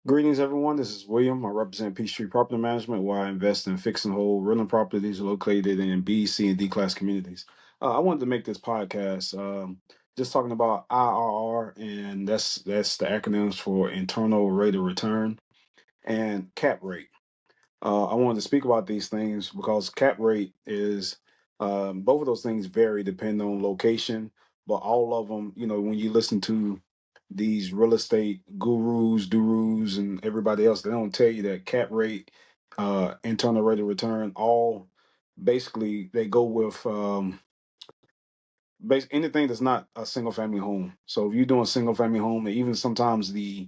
Greetings, everyone. This is William. I represent Peachtree Property Management, where I invest in fix and hold rental properties located in B, C, and D class communities. I wanted to make this podcast just talking about IRR, and that's the acronyms for internal rate of return and cap rate. I wanted to speak about these things because cap rate is both of those things vary depending on location, but all of them, when you listen to these real estate gurus, and everybody else, they don't tell you that cap rate, internal rate of return, all basically they go with anything that's not a single family home. So if you're doing single family home, and even sometimes the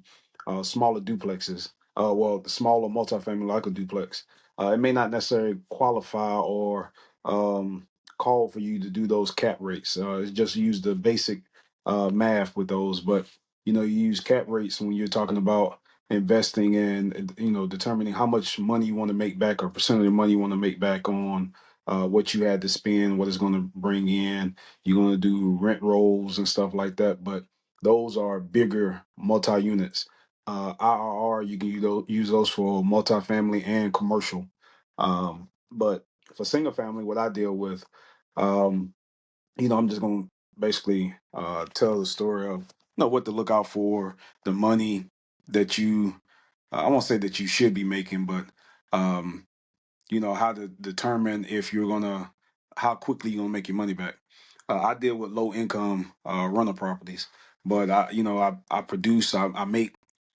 smaller duplexes, the smaller multifamily like a duplex, it may not necessarily qualify or call for you to do those cap rates. It's just use the basic math with those, but you use cap rates when you're talking about investing and determining how much money you want to make back or percent of the money you want to make back on what you had to spend, what it's going to bring in. You're going to do rent rolls and stuff like that, but those are bigger multi-units. IRR, you can use those for multifamily and commercial. But for single family, what I deal with, um, I'm just going to basically tell the story of what to look out for, the money that I won't say that you should be making, but um, how to determine if you're gonna how quickly you're gonna make your money back. I deal with low income rental properties, but I produce, I make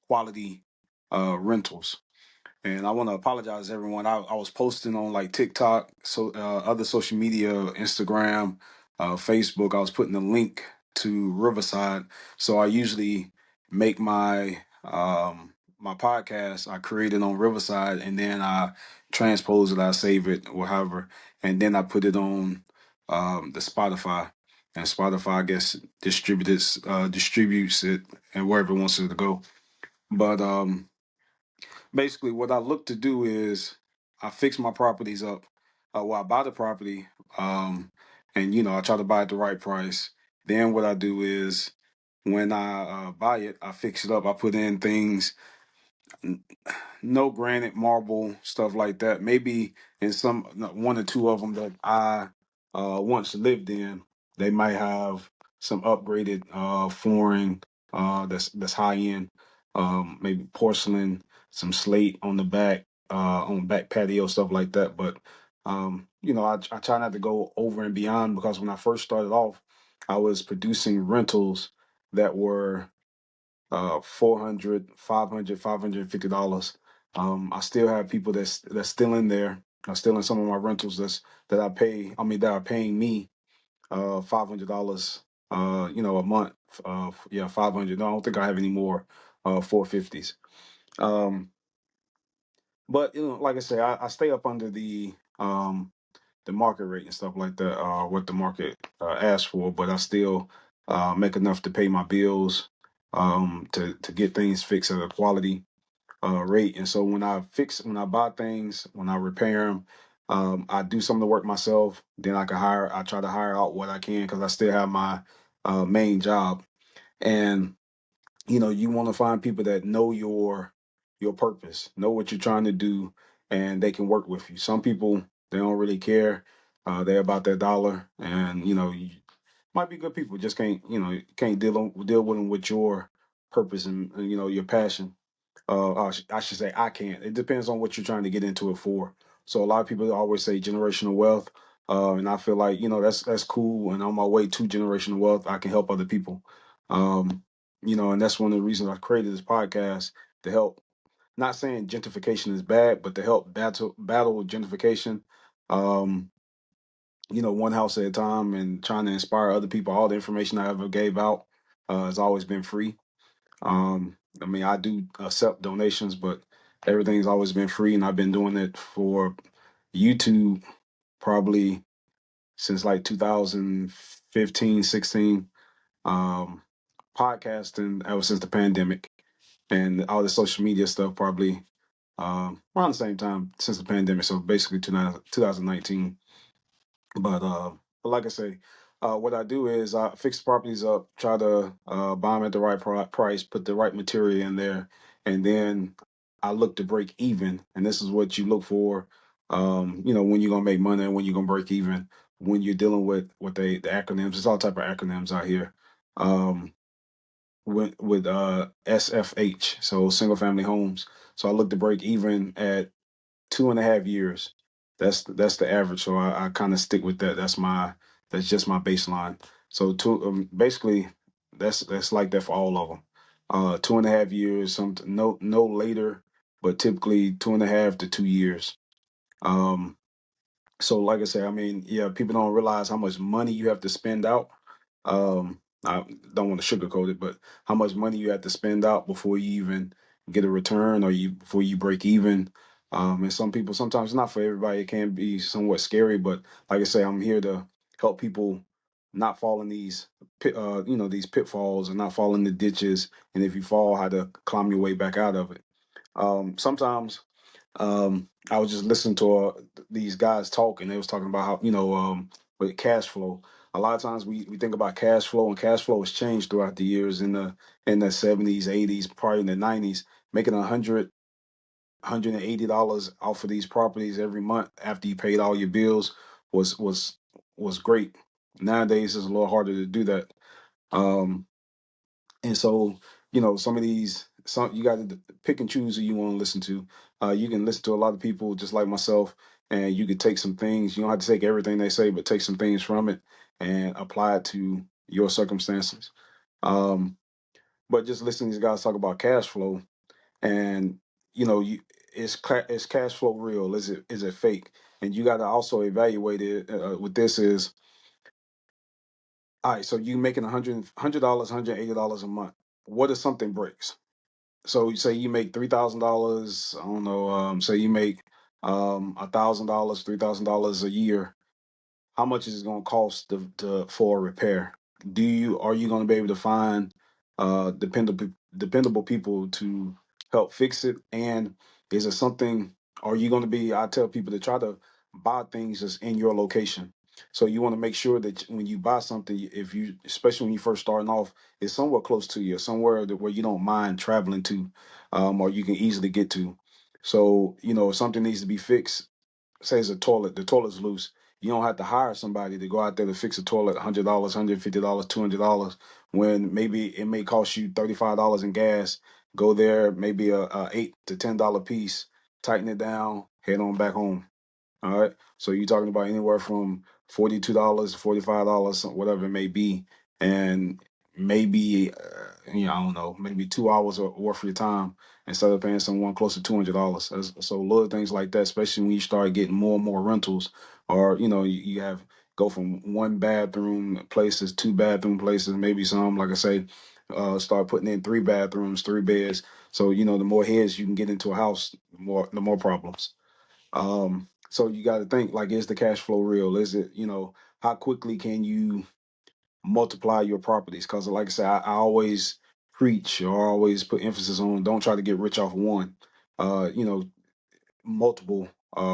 quality rentals. And I want to apologize to everyone. I was posting on like TikTok, so other social media, Instagram, Facebook. I was putting a link to Riverside. So I usually make my podcast. I create it on Riverside, and then I transpose it. I save it, or however, and then I put it on the Spotify. And Spotify, I guess, distributes it and wherever it wants it to go. But basically what I look to do is I fix my properties up. I buy the property, um, and I try to buy at the right price. Then what I do is when I buy it, I fix it up. I put in things, no granite, marble, stuff like that. Maybe in some one or two of them that I once lived in, they might have some upgraded flooring that's high end, maybe porcelain, some slate on the back, on back patio, stuff like that. But I try not to go over and beyond because when I first started off, I was producing rentals that were 400, 500, $550. I still have people that's still in there. I'm still in some of my rentals that I pay. I mean, that are paying me $500. A month. Yeah, 500. No, I don't think I have any more 450s. Um, but like I say, I stay up under the market rate and stuff like that. What the market asks for, but I still make enough to pay my bills, to get things fixed at a quality rate. And so when I buy things, when I repair them, I do some of the work myself. Then I try to hire out what I can because I still have my main job. And you want to find people that know your purpose, know what you're trying to do, and they can work with you. Some people, they don't really care. They're about their dollar, and you might be good people, just can't deal with them with your purpose and your passion. I should say I can't. It depends on what you're trying to get into it for. So a lot of people always say generational wealth, and I feel like that's cool. And on my way to generational wealth, I can help other people. Um, and that's one of the reasons I created this podcast to help. Not saying gentrification is bad, but to help battle gentrification. Um, one house at a time, and trying to inspire other people. All the information I ever gave out has always been free. I mean, I do accept donations, but everything's always been free, and I've been doing it for YouTube probably since like 2015, 16. Um, Podcasting ever since the pandemic, and all the social media stuff probably around the same time since the pandemic. So basically 2019. But like I say. What I do is I fix properties up, try to buy them at the right price, put the right material in there, and then I look to break even. And this is what you look for, when you're gonna make money and when you're gonna break even. When you're dealing with the acronyms, there's all type of acronyms out here. Um, with SFH, so single family homes. So I look to break even at 2.5 years. That's the average. So I kind of stick with that. That's just my baseline. So basically that's like that for all of them. 2.5 years, some no later, but typically 2.5 to 2 years. Um, so like I said, I mean, yeah, people don't realize how much money you have to spend out. I don't want to sugarcoat it, but how much money you have to spend out before you even get a return or you before you break even. And some people, sometimes not for everybody, it can be somewhat scary, but like I say, I'm here to help people not fall in these these pitfalls and not fall in the ditches. And if you fall, how to climb your way back out of it. Sometimes I was just listening to these guys talk, and they was talking about how with cash flow. A lot of times we think about cash flow, and cash flow has changed throughout the years. In the 70s, 80s, probably in the 90s, making $180 off of these properties every month after you paid all your bills was great. Nowadays, it's a little harder to do that. Um, and so, some of these, some you got to pick and choose who you want to listen to. You can listen to a lot of people just like myself, and you could take some things. You don't have to take everything they say, but take some things from it and apply it to your circumstances. Um, but just listening to these guys talk about cash flow, and is cash flow real? Is it fake? And you got to also evaluate it. With this is all right. So you making $100, $180 a month. What if something breaks? So you say you make $3,000. I don't know. Say you make $1,000, $3,000 a year. How much is it going to cost for a repair? Are you going to be able to find dependable people to help fix it? And is it something? Are you going to be? I tell people to try to buy things that's in your location. So you want to make sure that when you buy something, if you, especially when you first starting off, it's somewhere close to you, somewhere where you don't mind traveling to, or you can easily get to. So if something needs to be fixed, say it's a toilet, the toilet's loose. You don't have to hire somebody to go out there to fix a toilet, $100, $150, $200, when maybe it may cost you $35 in gas. Go there, maybe a $8 to $10 piece, tighten it down, head on back home. All right. So you're talking about anywhere from $42 to $45, whatever it may be. And maybe, I don't know, maybe 2 hours worth of your time instead of paying someone close to $200. So little things like that, especially when you start getting more and more rentals, or, you have go from one bathroom places, two bathroom places, maybe some, like I say, start putting in three bathrooms, three beds. So, the more heads you can get into a house, the more problems. So you got to think like, is the cash flow real? Is it, how quickly can you multiply your properties? Because like I said, I always preach or always put emphasis on don't try to get rich off one, uh, you know, multiple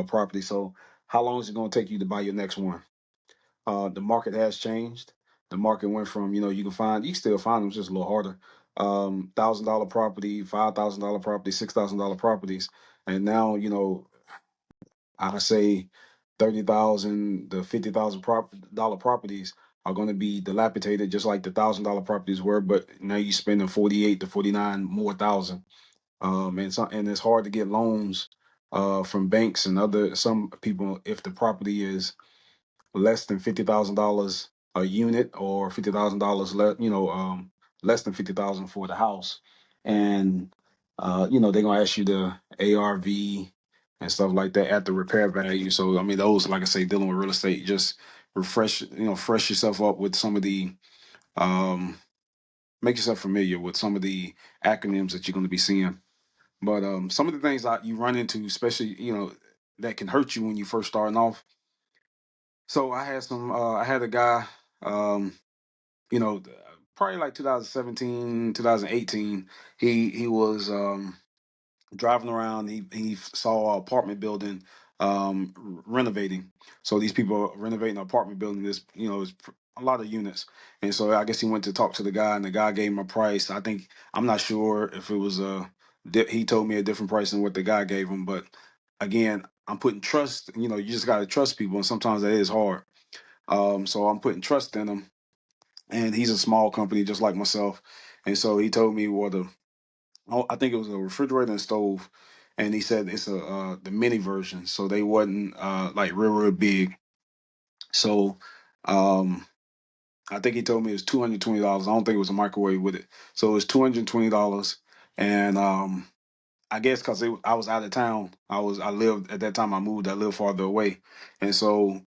properties. So how long is it going to take you to buy your next one? The market has changed. The market went from, you can still find them, it's just a little harder. $1,000 property, $5,000 property, $6,000 properties. And now, I say 30,000 to 50,000 dollar properties are going to be dilapidated, just like the $1,000 properties were. But now you're spending 48 to 49 more thousand, and it's hard to get loans from banks and other some people if the property is less than $50,000 a unit, or $50,000 less than 50,000 for the house. And they're gonna ask you the ARV and stuff like that at the repair value. So I mean, those, like I say, dealing with real estate, just fresh yourself up with some of the um make yourself familiar with some of the acronyms that you're going to be seeing. But some of the things that you run into, especially that can hurt you when you first starting off. So I had a guy, um, you know, probably like 2017, 2018. He was driving around. He saw an apartment building renovating. So these people are renovating an apartment building. This, a lot of units. And so I guess he went to talk to the guy, and the guy gave him a price. I think I'm not sure if it was he told me a different price than what the guy gave him. But again, I'm putting trust. You know, you just got to trust people, and sometimes that is hard. So I'm putting trust in him, and he's a small company just like myself. And so he told me what I think it was a refrigerator and stove, and he said it's a the mini version, so they wasn't like real big. So um, I think he told me it was $220. I don't think it was a microwave with it, so it was $220. And I guess because I was out of town, I lived at that time. I moved. I lived farther away, and so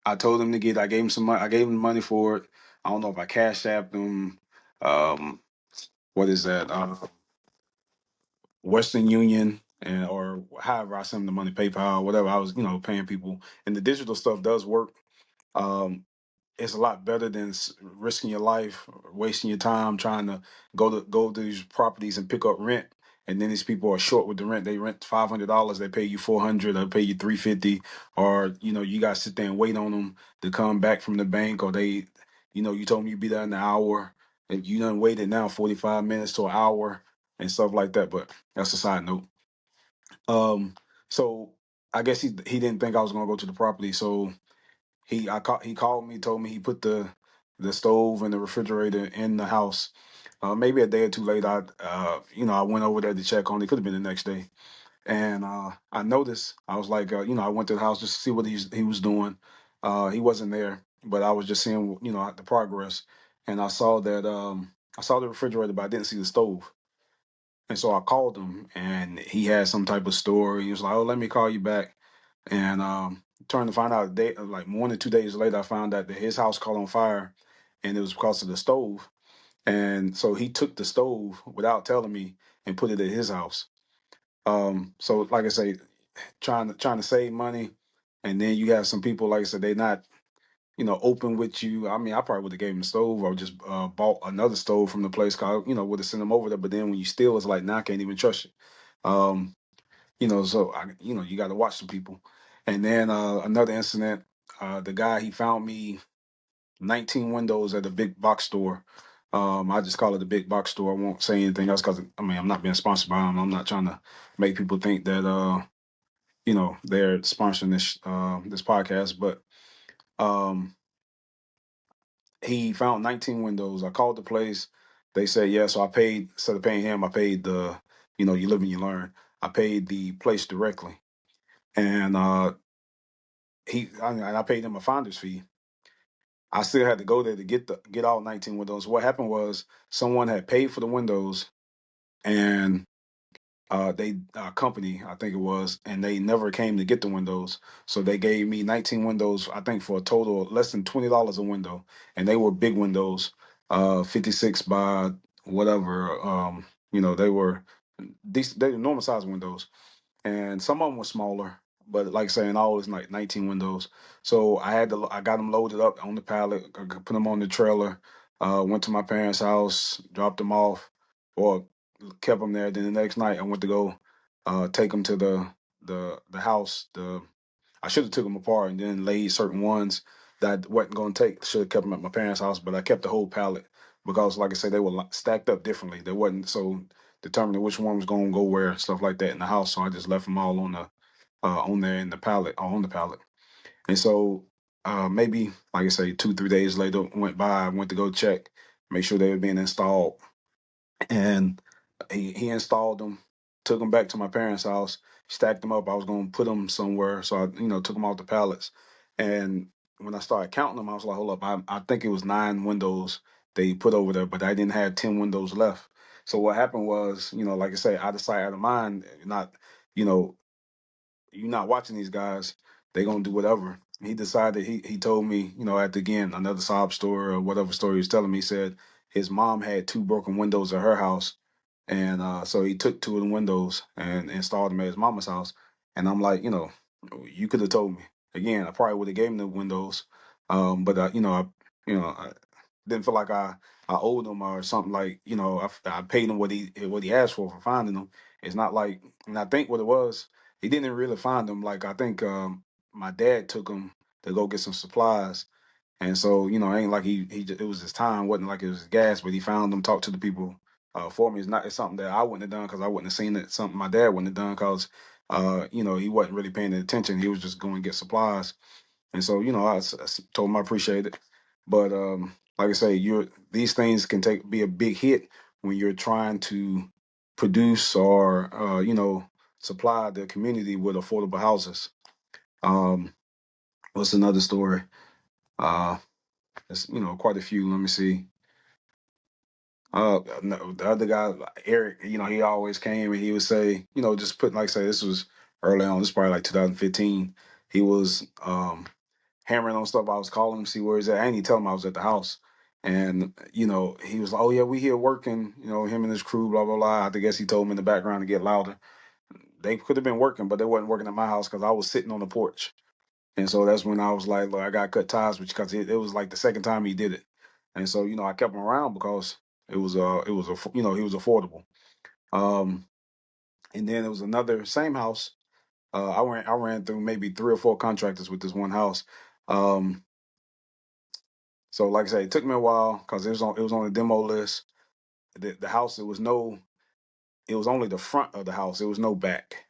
I told him to get. I gave him some money. I gave him money for it. I don't know if I cash apped him. Um, what is that? Western Union and or however I send them the money, PayPal, whatever. I was, paying people, and the digital stuff does work. Um, it's a lot better than risking your life, or wasting your time trying to go to these properties and pick up rent. And then these people are short with the rent. They rent $500. They pay you 400. They pay you 350. Or you got to sit there and wait on them to come back from the bank. Or you told me you'd be there in an hour, and you done waited now 45 minutes to an hour and stuff like that. But that's a side note. Um, so I guess he didn't think I was gonna go to the property. So he called me, told me he put the stove and the refrigerator in the house. Maybe a day or two later, I went over there to check on it. Could have been the next day, and I noticed. I was like, I went to the house just to see what he was doing. He wasn't there, but I was just seeing, the progress, and I saw the refrigerator, but I didn't see the stove. And so I called him, and he had some type of story. He was like, "Oh, let me call you back." And turned to find out, like 1 or 2 days later, I found out that his house caught on fire, and it was because of the stove. And so he took the stove without telling me and put it at his house. So like I say, trying to save money, and then you have some people, like I said, they not open with you. I mean, I probably would have gave him the stove or just bought another stove from the place. Cause would have sent him over there. But then when you steal, it's like now I can't even trust you. Um, so you got to watch the people. And then another incident, the guy he found me 19 windows at a big box store. I just call it a big box store. I won't say anything else because I mean I'm not being sponsored by them. I'm not trying to make people think that they're sponsoring this podcast, but um, he found 19 windows. I called the place. They said yeah, so I paid instead of paying him, I paid the you live and you learn. I paid the place directly, and I paid him a finder's fee. I still had to go there to get all 19 windows. What happened was someone had paid for the windows, and they company I think it was, and they never came to get the windows. So they gave me 19 windows. I think for a total of less than $20 a window, and they were big windows, 56 by whatever. They were they were normal size windows, and some of them were smaller. But like saying all was like 19 windows. So I got them loaded up on the pallet, put them on the trailer. Went to my parents' house, dropped them off, or kept them there. Then the next night I went to go take them to the house. I should have took them apart and then laid certain ones that I wasn't going to take. Should have kept them at my parents' house, but I kept the whole pallet because, like I said, they were stacked up differently. They wasn't so determining which one was going to go where, stuff like that in the house. So I just left them all on there in the pallet, or on the pallet. And so maybe, like I say, 2 3 days later went by. I went to go check, make sure they were being installed, and he installed them, took them back to my parents' house, stacked them up. I was going to put them somewhere, so I took them off the pallets. And when I started counting them, I was like, hold up, I think it was 9 windows they put over there, but I didn't have 10 windows left. So what happened was, like I say, out of sight, out of mind. Not, you know, you're not watching these guys. They gonna do whatever. He decided. He told me, at the again another sob story or whatever story he was telling me. He said his mom had two broken windows at her house, and so he took two of the windows and installed them at his mama's house. And I'm like, you could have told me. Again, I probably would have gave him the windows, but I didn't feel like I owed him or something. Like I paid him what he asked for finding them. It's not like, and I think what it was, he didn't really find them. Like I think my dad took him to go get some supplies, And so, it ain't like it was his time, wasn't like it was his gas, but he found them, talked to the people for me. It's something that I wouldn't have done because I wouldn't have seen it. Something my dad wouldn't have done because, he wasn't really paying attention. He was just going to get supplies. And so, I told him I appreciate it. But like I say, these things can be a big hit when you're trying to produce or, supply the community with affordable houses. Um, what's another story? Uh, there's, quite a few. Let me see. No, the other guy, Eric, he always came and he would say, just put, like I say, this was early on. This is probably like 2015. He was hammering on stuff. I was calling him, see where he's at. I didn't even tell him I was at the house. And, he was like, oh, yeah, we here working, him and his crew, blah, blah, blah. I guess he told him in the background to get louder. They could have been working, but they wasn't working at my house because I was sitting on the porch. And so that's when I was like, look, I got to cut ties with you because it was like the second time he did it. And so, I kept him around because he was affordable. Um, and then there was another same house. I ran through maybe three or four contractors with this one house. Um, so like I said, it took me a while because it was on the demo list. The house, it was only the front of the house. It was no back.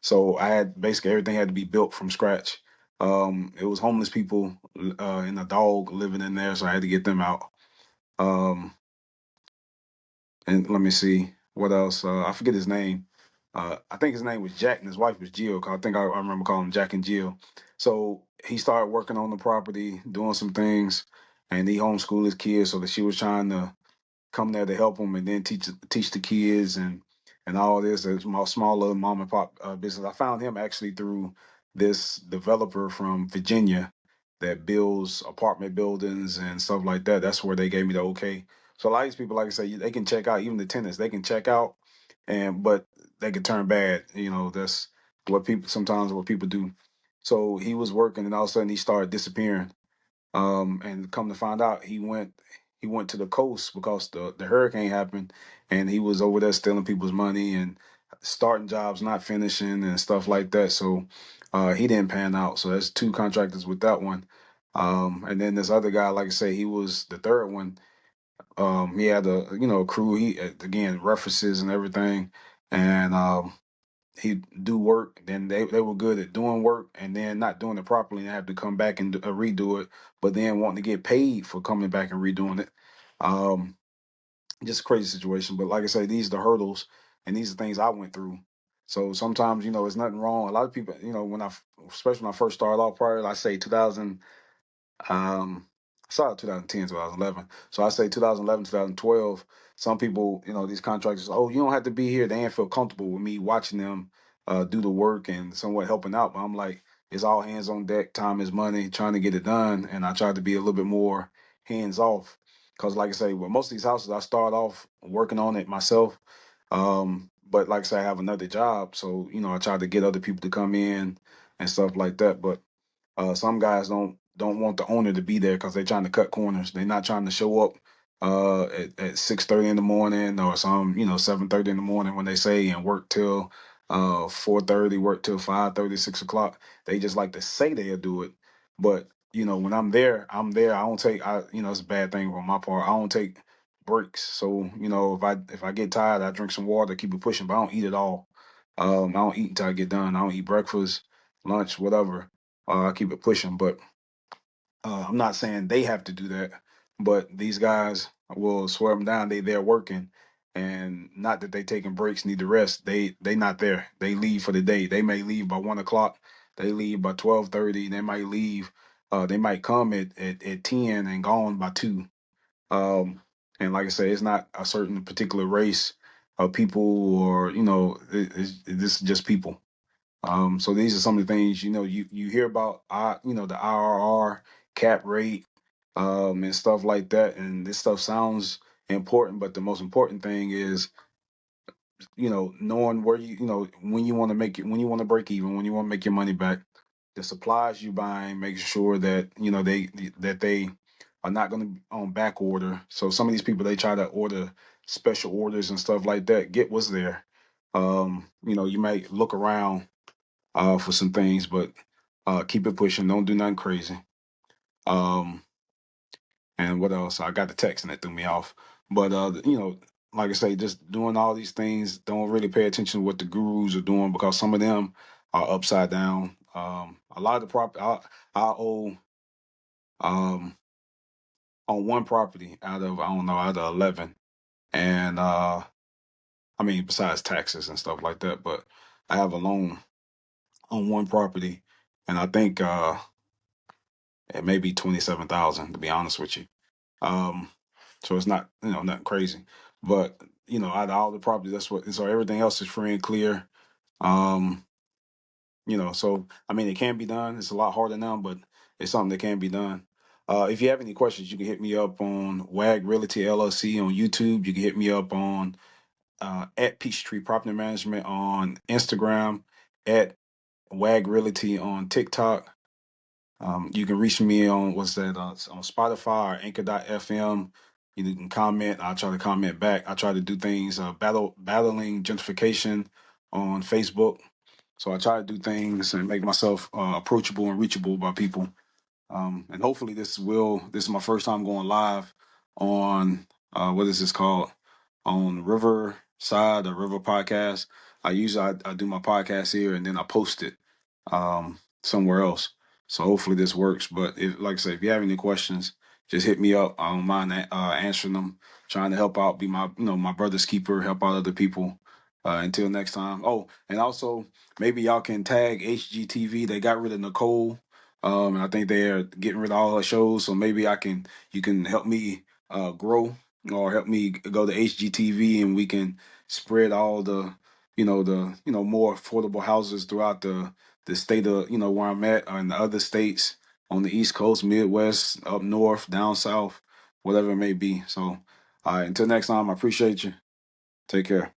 So I had basically everything had to be built from scratch. It was homeless people and a dog living in there, so I had to get them out. Um, and let me see what else. I forget his name. I think his name was Jack, and his wife was Jill. 'Cause I think I remember calling him Jack and Jill. So he started working on the property, doing some things, and he homeschooled his kids. So that she was trying to come there to help them and then teach the kids and all this. It's my small little mom and pop business. I found him actually through this developer from Virginia that builds apartment buildings and stuff like that. That's where they gave me the okay. So a lot of these people, like I say, they can check out. Even the tenants, they can check out, but they can turn bad. That's what people do. So he was working, and all of a sudden he started disappearing. And come to find out, he went to the coast because the hurricane happened, and he was over there stealing people's money and starting jobs, not finishing, and stuff like that. So he didn't pan out. So that's two contractors with that one. And then this other guy, like I say, he was the third one. He had a crew. He again references and everything, and he do work, then they were good at doing work and then not doing it properly and have to come back and redo it, but then wanting to get paid for coming back and redoing it. Um, just a crazy situation. But like I say, these are the hurdles and these are things I went through. So sometimes, it's nothing wrong. A lot of people, especially when I first started off, probably I say 2000, I started 2010, 2011. So I say 2011, 2012. Some people, these contractors, oh, you don't have to be here. They ain't feel comfortable with me watching them do the work and somewhat helping out. But I'm like, it's all hands on deck. Time is money, trying to get it done. And I try to be a little bit more hands off. Because, like I say, with most of these houses, I start off working on it myself. But like I say, I have another job. So, I try to get other people to come in and stuff like that. But some guys don't want the owner to be there because they're trying to cut corners. They're not trying to show up at 6:30 in the morning or 7:30 in the morning when they say and work till 4:30, work till 5:30, 6 o'clock. They just like to say they'll do it, but when I'm there, I'm there. I don't take it's a bad thing on my part. I don't take breaks. So if I get tired, I drink some water, keep it pushing, but I don't eat at all. I don't eat until I get done. I don't eat breakfast, lunch, whatever. I keep it pushing, but I'm not saying they have to do that. But these guys will swear them down. They're working, and not that they taking breaks, need to rest. They not there. They leave for the day. They may leave by 1 o'clock. They leave by 12:30. They might leave. They might come at 10 and gone by 2. Um, and like I say, it's not a certain particular race of people, or this is just people. So these are some of the things you hear about. The IRR cap rate, and stuff like that. And this stuff sounds important, but the most important thing is knowing where when you want to when you want to break even, when you want to make your money back. The supplies you buying, make sure that they are not going to be on back order. So some of these people, they try to order special orders and stuff like that. Get what's there. You might look around for some things, but keep it pushing. Don't do nothing crazy. Um, And what else? I got the text and it threw me off. But like I say, just doing all these things, don't really pay attention to what the gurus are doing because some of them are upside down. A lot of the property I owe um on one property out of, I don't know, out of 11. And I mean, besides taxes and stuff like that, but I have a loan on one property, and I think it may be 27,000, to be honest with you. Um, so it's not, nothing crazy, but out of all the properties, that's what. So everything else is free and clear. Um, so I mean, it can be done. It's a lot harder now, but it's something that can be done. If you have any questions, you can hit me up on WAG Realty LLC on YouTube. You can hit me up on at Peachtree Property Management on Instagram, at WAG Realty on TikTok. You can reach me on what's that on Spotify or Anchor.fm. You can comment. I'll try to comment back. I try to do things battling gentrification on Facebook. So I try to do things and make myself approachable and reachable by people. And hopefully this is my first time going live on what is this called, on Riverside or River Podcast. I do my podcast here and then I post it somewhere else. So hopefully this works. But if, like I said, if you have any questions, just hit me up. I don't mind answering them. Trying to help out, be my brother's keeper, help out other people. Until next time. Oh, and also maybe y'all can tag HGTV. They got rid of Nicole. And I think they're getting rid of all her shows. So maybe you can help me grow, or help me go to HGTV, and we can spread all the more affordable houses throughout the state of where I'm at, or in the other states on the East Coast, Midwest, up north, down south, whatever it may be. So, all right, until next time, I appreciate you. Take care.